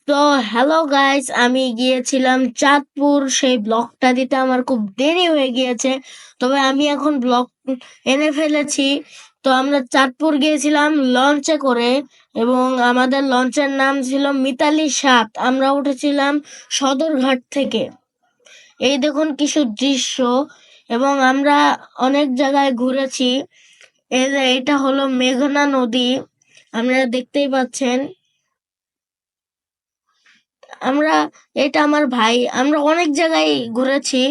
তো hello guys, আমি গিয়েছিলাম চাঁদপুর। সেই ব্লগটা দিতে আমার খুব দেরি হয়ে গিয়েছে, তবে আমি এখন ব্লগ এনে ফেলেছি। তো আমরা চাঁদপুর গিয়েছিলাম লঞ্চে করে, এবং আমাদের লঞ্চের নাম ছিল মিতালি 7। আমরা উঠেছিলাম সদরঘাট থেকে। এই দেখুন কিছু দৃশ্য, এবং আমরা অনেক জায়গায় ঘুরেছি। এটা হলো মেঘনা নদী, আপনারা দেখতেই পাচ্ছেন। আমরা এটা আমার ভাই, আমরা অনেক জায়গায় ঘুরেছি,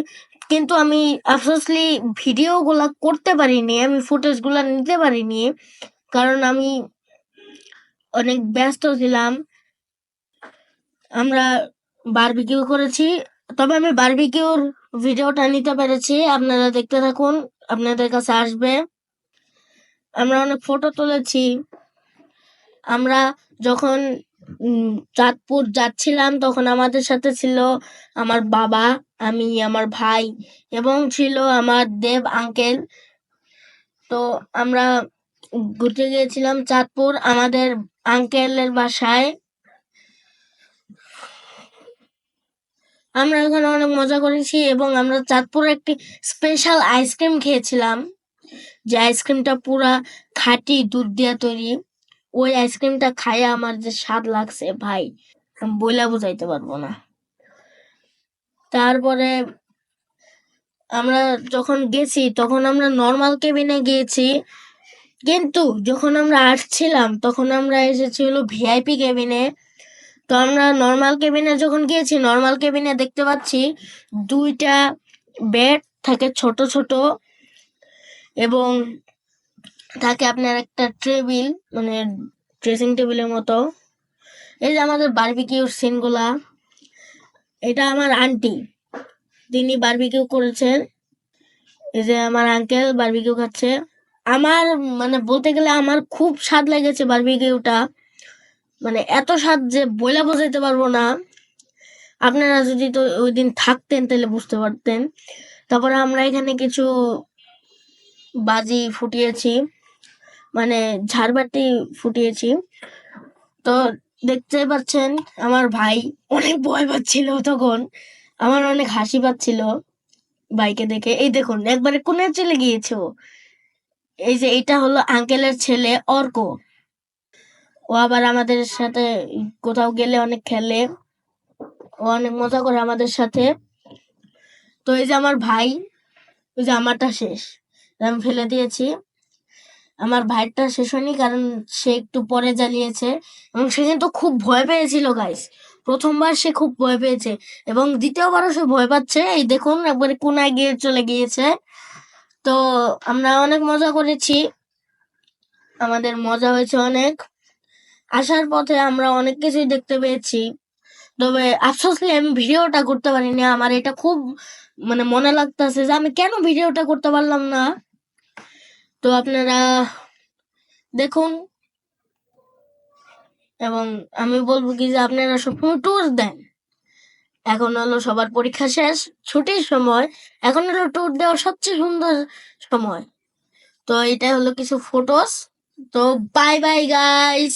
কিন্তু আমি আফসোসলি ভিডিও গুলা করতে পারিনি, আমি ফুটেজ গুলা নিতে পারিনি, কারণ আমি অনেক ব্যস্ত ছিলাম। আমরা বারবিকিউ করেছি, তবে আমি বারবিকিউর ভিডিওটা নিতে পেরেছি। আপনারা দেখতে থাকুন, আপনাদের কাছে আসবে। আমরা অনেক ফটো তুলেছি। আমরা যখন চাঁদপুর যাচ্ছিলাম, তখন আমাদের সাথে ছিল আমার বাবা, আমি, আমার ভাই, এবং ছিল আমার দেব আঙ্কেল। তো আমরা ঘুরতে গিয়েছিলাম চাঁদপুর আমাদের আঙ্কেলের বাসায়। আমরা ওখানে অনেক মজা করেছি, এবং আমরা চাঁদপুরে একটি স্পেশাল আইসক্রিম খেয়েছিলাম, যে আইসক্রিমটা পুরা খাঁটি দুধ দিয়ে তৈরি। ওই আইসক্রিমটা খাইয়া আমার যে স্বাদ লাগছে ভাই, আমি বইলা বুঝাইতে পারবো না। তারপরে আমরা যখন গেছি, তখন আমরা নর্মাল কেবিনে গিয়েছি, কিন্তু যখন আমরা আসছিলাম তখন আমরা এসেছি হলো ভিআইপি কেবিনে। তো আমরা নর্মাল কেবিনে যখন গিয়েছি, নর্মাল কেবিনে দেখতে পাচ্ছি 2টা বেড থাকে ছোট ছোট, এবং থাকে আপনার একটা টেবিল, মানে ড্রেসিং টেবিলের মতো। এই যে আমাদের বারবিকিউর সিনগুলা, এটা আমার আন্টি, তিনি বারবিকিউ করেছেন। এই যে আমার আঙ্কেল বারবিকিউ খাচ্ছে। আমার, মানে বলতে গেলে আমার খুব স্বাদ লেগেছে বারবিকিউটা, মানে এত স্বাদ যে বইলা বোঝাইতে পারবো না। আপনারা যদি তো ওই দিন থাকতেন তাহলে বুঝতে পারতেন। তারপরে আমরা এখানে কিছু বাজি ফুটিয়েছি, মানে ঝাড়বাতি ফুটিয়েছি। তো দেখতে পাচ্ছেন আমার ভাই অনেক ভয় পাচ্ছিল তখন, আমার অনেক হাসি পাচ্ছিল ভাইকে দেখে। এই দেখুন একবারে কোণে চলে গিয়েছে ও। এই যে এটা হলো আঙ্কেলের ছেলে অর্ক, ও আবার আমাদের সাথে কোথাও গেলে অনেক খেলে, ও অনেক মজা করে আমাদের সাথে। তো এই যে আমার ভাই, ওই যে আমারটা শেষ, আমি ফেলে দিয়েছি। আমার ভাইয়েরটা শেষ হয়নি, কারণ সে একটু পরে জ্বালিয়েছে, এবং সে কিন্তু খুব ভয় পেয়েছিল গাইস। প্রথমবার সে খুব ভয় পেয়েছে, এবং দ্বিতীয়বারও সে ভয় পাচ্ছে। এই দেখুন একবারে কোনায় গিয়ে চলে গিয়েছে। তো আমরা অনেক মজা করেছি, আমাদের মজা হয়েছে অনেক। আসার পথে আমরা অনেক কিছুই দেখতে পেয়েছি, তবে আফসোসলি আমি ভিডিওটা করতে পারিনি। আমার এটা খুব, মানে মনে লাগতেছে যে আমি কেন ভিডিওটা করতে পারলাম না। তো আপনারা দেখুন, এবং আমি বলবো কি যে আপনারা সবসময় ট্যুর দেন। এখন হলো সবার পরীক্ষা শেষ, ছুটির সময়, এখন হলো ট্যুর দেওয়ার সবচেয়ে সুন্দর সময়। তো এটা হলো কিছু ফটোস। তো বাই বাই গাইস।